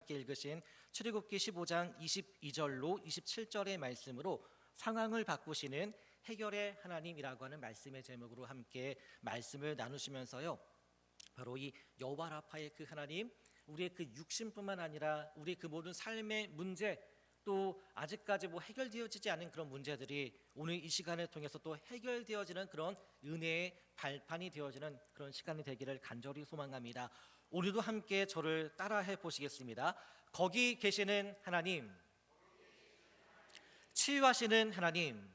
함께 읽으신 출애굽기 15장 22절로 27절의 말씀으로 상황을 바꾸시는 해결의 하나님이라고 하는 말씀의 제목으로 함께 말씀을 나누시면서요, 바로 이 여호와 라파의 그 하나님, 우리의 그 육신뿐만 아니라 우리의 그 모든 삶의 문제, 또 아직까지 해결되어지지 않은 그런 문제들이 오늘 이 시간을 통해서 또 해결되어지는 그런 은혜의 발판이 되어지는 그런 시간이 되기를 간절히 소망합니다. 오늘도 함께 저를 따라해 보시겠습니다. 거기 계시는 하나님, 치유하시는 하나님,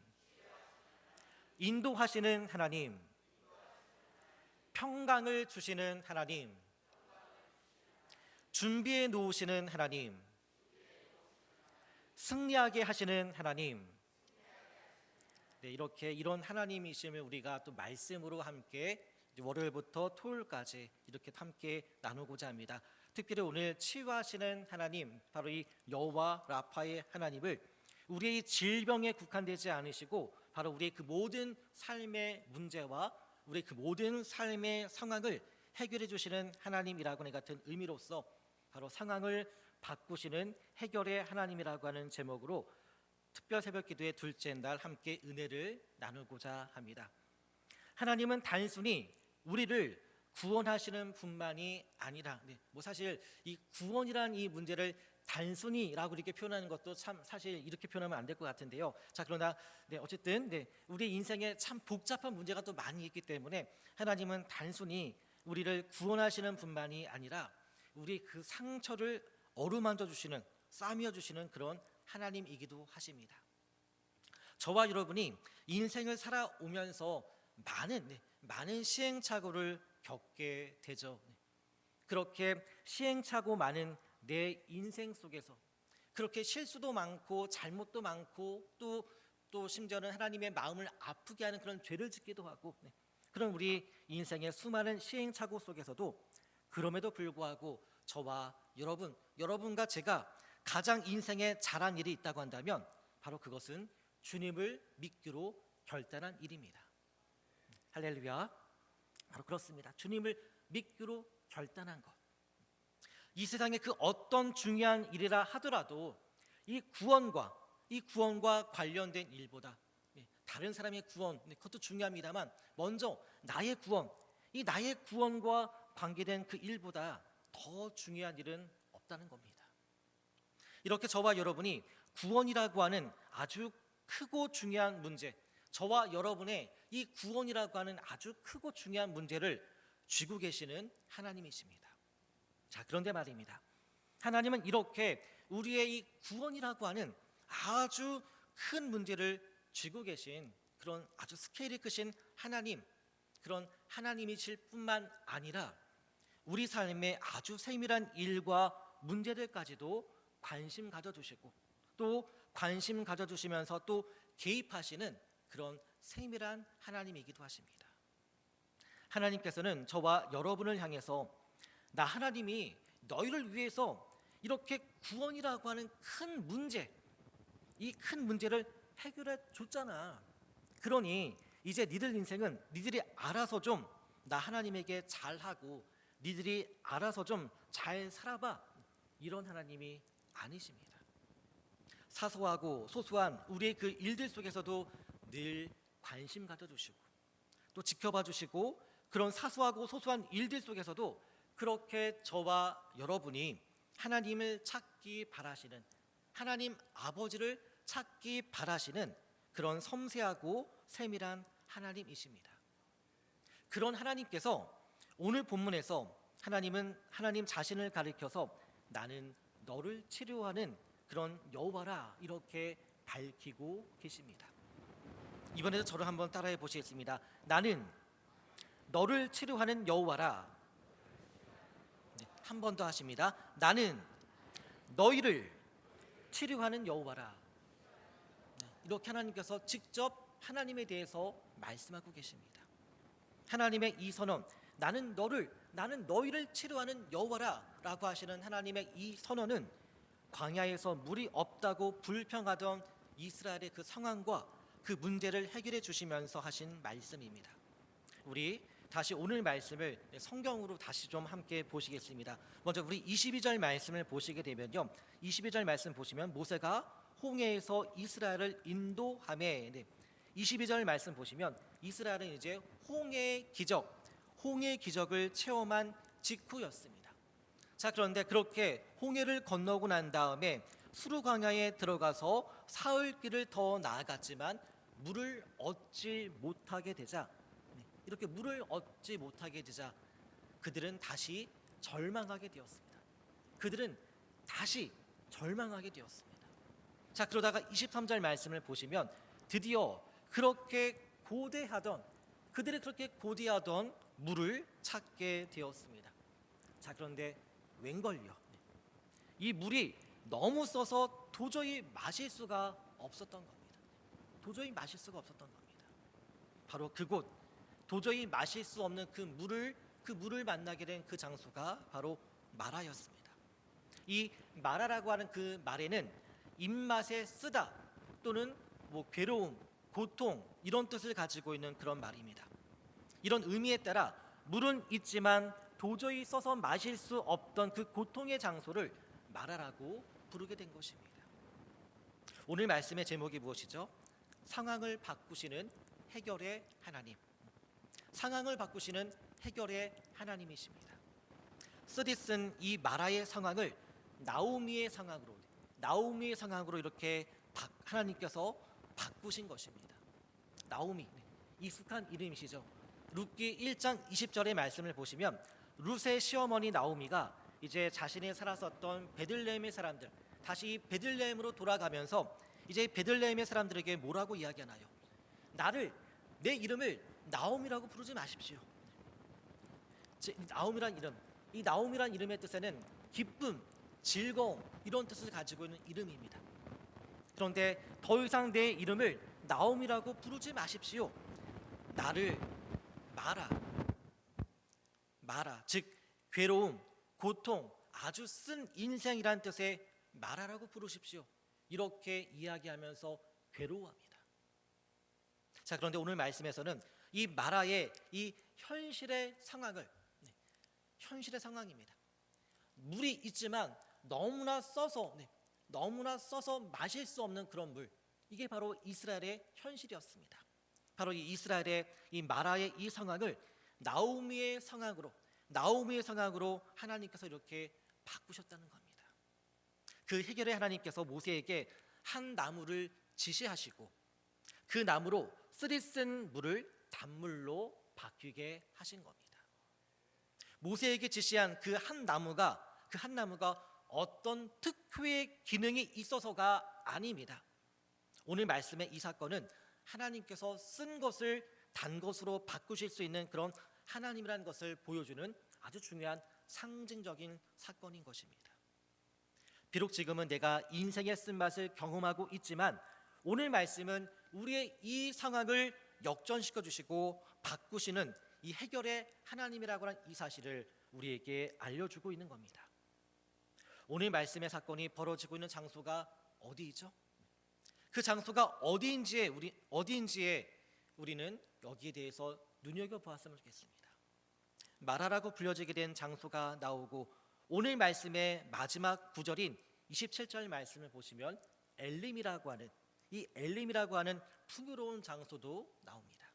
인도하시는 하나님, 평강을 주시는 하나님, 준비해 놓으시는 하나님, 승리하게 하시는 하나님, 이렇게 이런 하나님이심을 우리가 또 말씀으로 함께 월요일부터 토요일까지 이렇게 함께 나누고자 합니다. 특별히 오늘 치유하시는 하나님, 바로 이 여호와 라파의 하나님을 우리의 질병에 국한되지 않으시고 바로 우리의 그 모든 삶의 문제와 우리의 그 모든 삶의 상황을 해결해 주시는 하나님이라고 하는 같은 의미로서 바로 상황을 바꾸시는 해결의 하나님이라고 하는 제목으로 특별 새벽 기도의 둘째 날 함께 은혜를 나누고자 합니다. 하나님은 단순히 우리를 구원하시는 분만이 아니라, 사실 이 구원이란 이 문제를 단순히라고 이렇게 표현하는 것도 참 사실 이렇게 표현하면 안 될 것 같은데요. 자, 그러나 어쨌든 우리 인생에 참 복잡한 문제가 또 많이 있기 때문에 하나님은 단순히 우리를 구원하시는 분만이 아니라 우리 그 상처를 어루만져 주시는, 싸매어 주시는 그런 하나님이기도 하십니다. 저와 여러분이 인생을 살아오면서 많은 시행착오를 겪게 되죠. 그렇게 시행착오 많은 내 인생 속에서 그렇게 실수도 많고 잘못도 많고 또 심지어는 하나님의 마음을 아프게 하는 그런 죄를 짓기도 하고, 그런 우리 인생의 수많은 시행착오 속에서도 그럼에도 불구하고 저와 여러분과 제가 가장 인생에 잘한 일이 있다고 한다면 바로 그것은 주님을 믿기로 결단한 일입니다. 할렐루야. 바로 그렇습니다. 주님을 믿기로 결단한 것. 이 세상의 그 어떤 중요한 일이라 하더라도 이 구원과 관련된 일보다 다른 사람의 구원, 그것도 중요합니다만 먼저 나의 구원, 이 나의 구원과 관계된 그 일보다 더 중요한 일은 없다는 겁니다. 이렇게 저와 여러분이 구원이라고 하는 아주 크고 중요한 문제, 저와 여러분의 이 구원이라고 하는 아주 크고 중요한 문제를 쥐고 계시는 하나님이십니다. 자, 그런데 말입니다. 하나님은 이렇게 우리의 이 구원이라고 하는 아주 큰 문제를 쥐고 계신 그런 아주 스케일이 크신 하나님, 그런 하나님이실 뿐만 아니라 우리 삶의 아주 세밀한 일과 문제들까지도 관심 가져주시고 또 관심 가져주시면서 또 개입하시는 그런 세밀한 하나님이기도 하십니다. 하나님께서는 저와 여러분을 향해서 나 하나님이 너희를 위해서 이렇게 구원이라고 하는 큰 문제, 이 큰 문제를 해결해 줬잖아. 그러니 이제 니들 인생은 니들이 알아서 좀 나 하나님에게 잘하고 니들이 알아서 좀 잘 살아봐, 이런 하나님이 아니십니다. 사소하고 소소한 우리의 그 일들 속에서도 늘 관심 가져주시고 또 지켜봐 주시고, 그런 사소하고 소소한 일들 속에서도 그렇게 저와 여러분이 하나님을 찾기 바라시는, 하나님 아버지를 찾기 바라시는 그런 섬세하고 세밀한 하나님이십니다. 그런 하나님께서 오늘 본문에서 하나님 자신을 가리켜서 나는 너를 치료하는 그런 여호와라 이렇게 밝히고 계십니다. 이번에도 저를 한번 따라해 보시겠습니다. 나는 너를 치료하는 여호와라. 한 번 더 하십니다. 나는 너희를 치료하는 여호와라. 이렇게 하나님께서 직접 하나님에 대해서 말씀하고 계십니다. 하나님의 이 선언, 나는 너희를 치료하는 여호와라 라고 하시는 하나님의 이 선언은 광야에서 물이 없다고 불평하던 이스라엘의 그 상황과 그 문제를 해결해 주시면서 하신 말씀입니다. 우리 다시 오늘 말씀을 성경으로 다시 좀 함께 보시겠습니다. 먼저 우리 22절 말씀을 보시게 되면요, 22절 말씀 보시면 모세가 홍해에서 이스라엘을 인도하매, 22절 말씀 보시면 이스라엘은 이제 홍해의 기적을 체험한 직후였습니다. 자, 그런데 그렇게 홍해를 건너고 난 다음에 수르 광야에 들어가서 사흘 길을 더 나아갔지만 물을 얻지 못하게 되자, 이렇게 물을 얻지 못하게 되자 그들은 다시 절망하게 되었습니다. 그들은 다시 절망하게 되었습니다. 자, 그러다가 23절 말씀을 보시면 드디어 그들이 그렇게 고대하던 물을 찾게 되었습니다. 자, 그런데 웬걸요, 이 물이 너무 써서 도저히 마실 수가 없었던 겁니다. 도저히 마실 수가 없었던 겁니다. 바로 그곳, 도저히 마실 수 없는 그 물을 만나게 된 그 장소가 바로 마라였습니다. 이 마라라고 하는 그 말에는 입맛에 쓰다 또는 괴로움, 고통 이런 뜻을 가지고 있는 그런 말입니다. 이런 의미에 따라 물은 있지만 도저히 써서 마실 수 없던 그 고통의 장소를 마라라고 부르게 된 것입니다. 오늘 말씀의 제목이 무엇이죠? 상황을 바꾸시는 해결의 하나님. 상황을 바꾸시는 해결의 하나님이십니다. 쓰디쓴 이 마라의 상황을 나오미의 상황으로 이렇게 하나님께서 바꾸신 것입니다. 나오미, 익숙한 이름이시죠. 룻기 1장 20절의 말씀을 보시면 룻의 시어머니 나오미가 이제 자신이 살았었던 베들레헴의 사람들, 다시 베들레헴으로 돌아가면서 이제 베들레헴의 사람들에게 뭐라고 이야기하나요? 내 이름을 나오미라고 부르지 마십시오. 이 나오미란 이름의 뜻에는 기쁨, 즐거움 이런 뜻을 가지고 있는 이름입니다. 그런데 더 이상 내 이름을 나오미라고 부르지 마십시오. 나를 마라, 즉 괴로움, 고통, 아주 쓴 인생이란 뜻의 마라라고 부르십시오. 이렇게 이야기하면서 괴로워합니다. 자, 그런데 오늘 말씀에서는 이 마라의 이 현실의 상황입니다. 물이 있지만 너무나 써서 마실 수 없는 그런 물, 이게 바로 이스라엘의 현실이었습니다. 바로 이 이스라엘의 이 마라의 이 상황을 나오미의 상황으로 하나님께서 이렇게 바꾸셨다는 겁니다. 그 해결의 하나님께서 모세에게 한 나무를 지시하시고 그 나무로 쓰디쓴 물을 단물로 바뀌게 하신 겁니다. 모세에게 지시한 그 한 나무가 어떤 특효의 기능이 있어서가 아닙니다. 오늘 말씀의 이 사건은 하나님께서 쓴 것을 단 것으로 바꾸실 수 있는 그런 하나님이라는 것을 보여주는 아주 중요한 상징적인 사건인 것입니다. 비록 지금은 내가 인생의 쓴맛을 경험하고 있지만 오늘 말씀은 우리의 이 상황을 역전시켜 주시고 바꾸시는 이 해결의 하나님이라고 하는 이 사실을 우리에게 알려주고 있는 겁니다. 오늘 말씀의 사건이 벌어지고 있는 장소가 어디이죠? 그 장소가 어디인지에 우리는 여기에 대해서 눈여겨보았으면 좋겠습니다. 마라라고 불려지게 된 장소가 나오고 오늘 말씀의 마지막 구절인 27절 말씀을 보시면 엘림이라고 하는 풍요로운 장소도 나옵니다.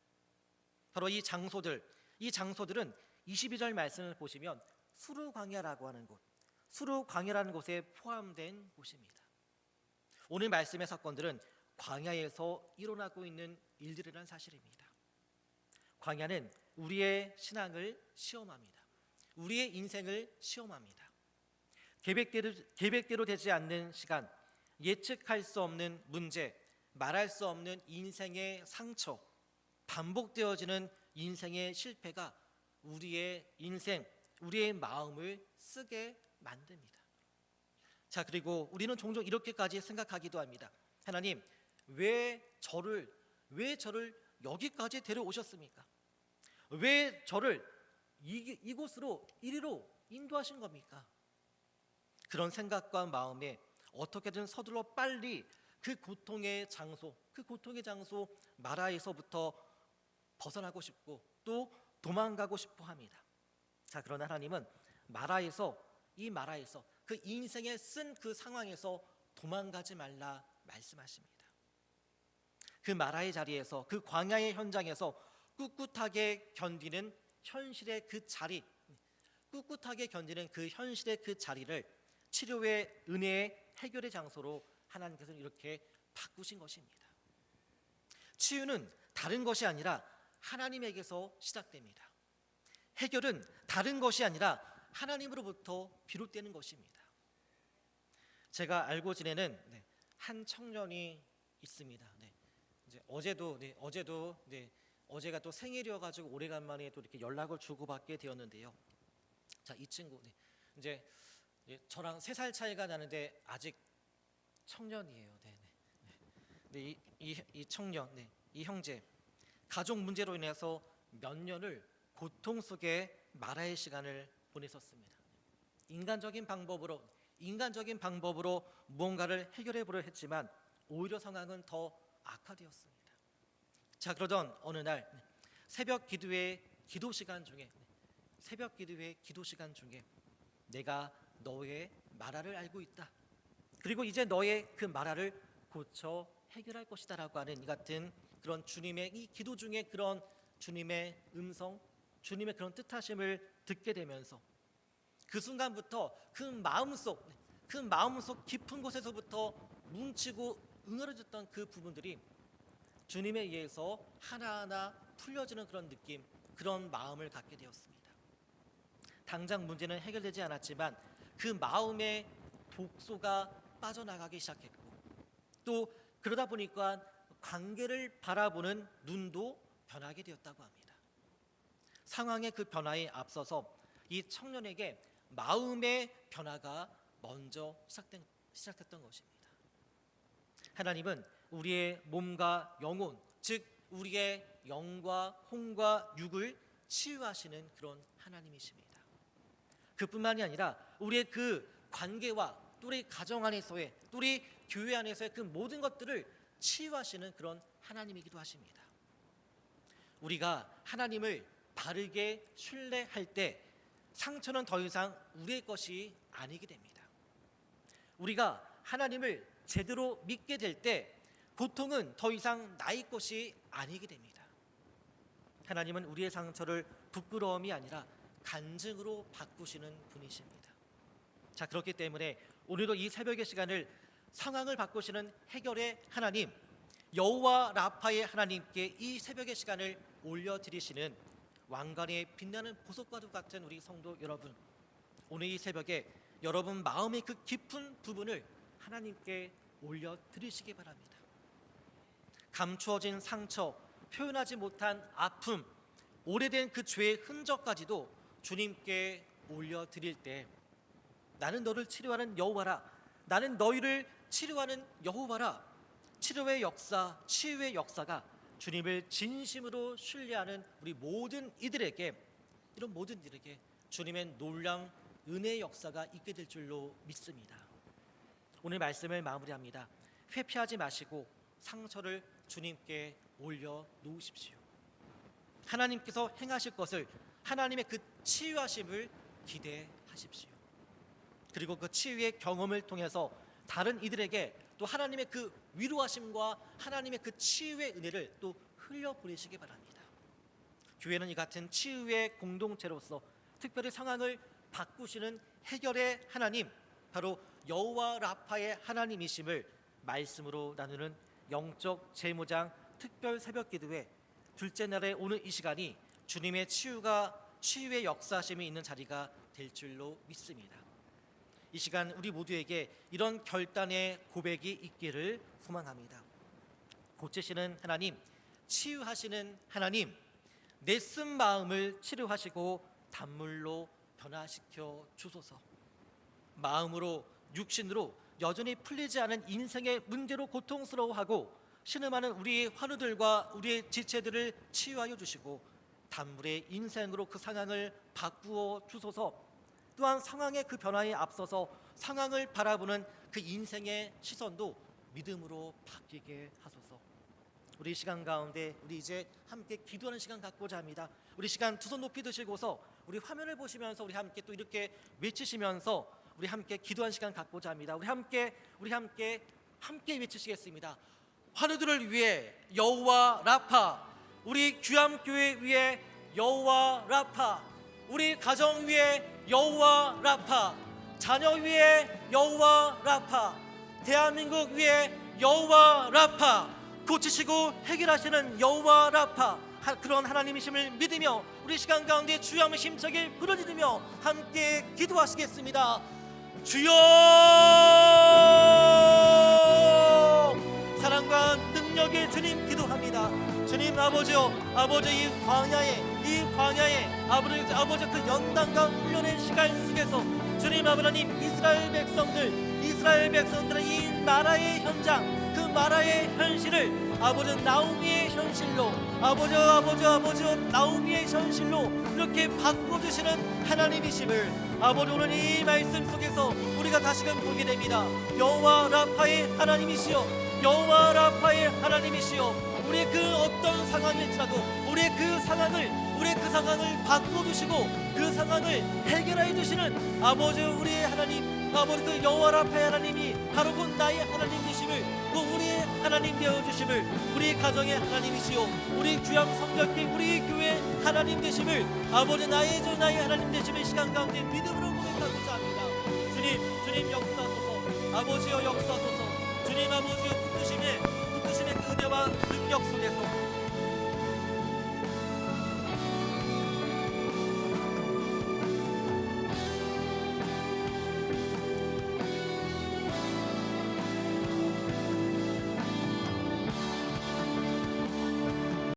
바로 이 장소들은 22절 말씀을 보시면 수르 광야라는 곳에 포함된 곳입니다. 오늘 말씀의 사건들은 광야에서 일어나고 있는 일들이라는 사실입니다. 광야는 우리의 신앙을 시험합니다. 우리의 인생을 시험합니다. 계획대로 되지 않는 시간, 예측할 수 없는 문제, 말할 수 없는 인생의 상처, 반복되어지는 인생의 실패가 우리의 인생, 우리의 마음을 쓰게 만듭니다. 자, 그리고 우리는 종종 이렇게까지 생각하기도 합니다. 하나님, 왜 저를 여기까지 데려오셨습니까? 왜 저를 이리로 인도하신 겁니까? 그런 생각과 마음에 어떻게든 서둘러 빨리 그 고통의 장소 마라에서부터 벗어나고 싶고 또 도망가고 싶어 합니다. 자, 그러나 하나님은 마라에서 그 인생에 쓴 그 상황에서 도망가지 말라 말씀하십니다. 그 마라의 자리에서, 그 광야의 현장에서 꿋꿋하게 견디는 현실의 그 자리, 꿋꿋하게 견디는 그 현실의 그 자리를 치료의 은혜의 해결의 장소로 하나님께서는 이렇게 바꾸신 것입니다. 치유는 다른 것이 아니라 하나님에게서 시작됩니다. 해결은 다른 것이 아니라 하나님으로부터 비롯되는 것입니다. 제가 알고 지내는 한 청년이 있습니다. 이제 어제가 또 생일이어가지고 오래간만에 또 이렇게 연락을 주고받게 되었는데요. 자, 이 친구 이제 저랑 3살 차이가 나는데 아직 청년이에요. 이 청년, 이 형제, 가족 문제로 인해서 몇 년을 고통 속에 마라의 시간을 보냈었습니다. 인간적인 방법으로 무언가를 해결해 보려 했지만 오히려 상황은 더 악화되었습니다. 자, 그러던 어느 날 새벽 기도의 기도 시간 중에 내가 너의 마라를 알고 있다. 그리고 이제 너의 그 마라를 고쳐 해결할 것이다라고 하는 이 같은 그런 주님의 이 기도 중에 그런 주님의 음성, 주님의 그런 뜻하심을 듣게 되면서 그 순간부터 그 마음속 깊은 곳에서부터 뭉치고 응어려졌던 그 부분들이 주님에 의해서 하나하나 풀려지는 그런 느낌, 그런 마음을 갖게 되었습니다. 당장 문제는 해결되지 않았지만 그 마음의 독소가 빠져나가기 시작했고, 또 그러다 보니까 관계를 바라보는 눈도 변하게 되었다고 합니다. 상황의 그 변화에 앞서서 이 청년에게 마음의 변화가 먼저 시작됐던 것입니다. 하나님은 우리의 몸과 영혼, 즉 우리의 영과 혼과 육을 치유하시는 그런 하나님이십니다. 그뿐만이 아니라 우리의 그 관계와 또 우리 가정 안에서의, 또 우리 교회 안에서의 그 모든 것들을 치유하시는 그런 하나님이기도 하십니다. 우리가 하나님을 바르게 신뢰할 때 상처는 더 이상 우리의 것이 아니게 됩니다. 우리가 하나님을 제대로 믿게 될 때 고통은 더 이상 나의 것이 아니게 됩니다. 하나님은 우리의 상처를 부끄러움이 아니라 간증으로 바꾸시는 분이십니다. 자, 그렇기 때문에 오늘도 이 새벽의 시간을 상황을 바꾸시는 해결의 하나님, 여호와 라파의 하나님께 이 새벽의 시간을 올려드리시는 왕관에 빛나는 보석과도 같은 우리 성도 여러분, 오늘 이 새벽에 여러분 마음의 그 깊은 부분을 하나님께 올려드리시기 바랍니다. 감추어진 상처, 표현하지 못한 아픔, 오래된 그 죄의 흔적까지도 주님께 올려드릴 때, 나는 너를 치료하는 여호와라, 나는 너희를 치료하는 여호와라, 치료의 역사, 치유의 역사가 주님을 진심으로 신뢰하는 우리 모든 이들에게, 이런 모든 이들에게 주님의 놀라운 은혜의 역사가 있게 될 줄로 믿습니다. 오늘 말씀을 마무리합니다. 회피하지 마시고 상처를 주님께 올려놓으십시오. 하나님께서 행하실 것을, 하나님의 그 치유하심을 기대하십시오. 그리고 그 치유의 경험을 통해서 다른 이들에게 또 하나님의 그 위로하심과 하나님의 그 치유의 은혜를 또 흘려보내시기 바랍니다. 교회는 이 같은 치유의 공동체로서 특별히 상황을 바꾸시는 해결의 하나님, 바로 여호와 라파의 하나님이심을 말씀으로 나누는 영적 제무장 특별 새벽 기도회 둘째 날에 오늘 이 시간이 주님의 치유의 역사심이 있는 자리가 될 줄로 믿습니다. 이 시간 우리 모두에게 이런 결단의 고백이 있기를 소망합니다. 고치시는 하나님, 치유하시는 하나님, 내 쓴 마음을 치료하시고 단물로 변화시켜 주소서. 마음으로 육신으로 여전히 풀리지 않은 인생의 문제로 고통스러워하고 신음하는 우리의 환우들과 우리의 지체들을 치유하여 주시고 단물의 인생으로 그 상황을 바꾸어 주소서. 또한 상황의 그 변화에 앞서서 상황을 바라보는 그 인생의 시선도 믿음으로 바뀌게 하소서. 우리 시간 가운데 우리 이제 함께 기도하는 시간 갖고자 합니다. 우리 시간 두 손 높이 드시고서 우리 화면을 보시면서 우리 함께 또 이렇게 외치시면서 우리 함께 기도하는 시간 갖고자 합니다. 우리 함께 외치시겠습니다. 환우들을 위해 여호와 라파, 우리 귀함교회 위해 여호와 라파, 우리 가정 위해 여호와 라파, 자녀 위해 여호와 라파, 대한민국 위해 여호와 라파, 고치시고 해결하시는 여호와 라파, 그런 하나님이심을 믿으며 우리 시간 가운데 주여 하며 힘차게 부르짖으며 함께 기도하시겠습니다. 주여, 사랑과 능력의 주님 기도합니다. 주님 아버지여, 아버지 이 광야에 아버지 그 연단과 훈련의 시간 속에서 주님 아버지님 이스라엘 백성들의 이 나라의 현장, 그 나라의 현실을 아버지 나오미의 현실로 아버지 나오미의 현실로 이렇게 바꿔주시는 하나님이심을 아버지 오늘 이 말씀 속에서 우리가 다시금 보게 됩니다. 여호와 라파의 하나님이시여, 여호와 라파의 하나님이시여, 우리의 그 어떤 상황일지라도 우리의 그 상황을 바꿔주시고 그 상황을 해결해 주시는 아버지 우리의 하나님, 아버지 그 여호와 라파의 하나님이 바로 곧 나의 하나님이심을, 그 우리의 하나님 되어주심을, 우리 가정의 하나님이시오, 우리 귀함 성결교 우리 교회 하나님 되심을 아버지 나의 하나님 되심을 시간 가운데 믿음으로 고백하고자 합니다. 주님 역사소서, 아버지여 역사소서. 주님 아버지여 붙드심의 그 은혜와 능력 속에서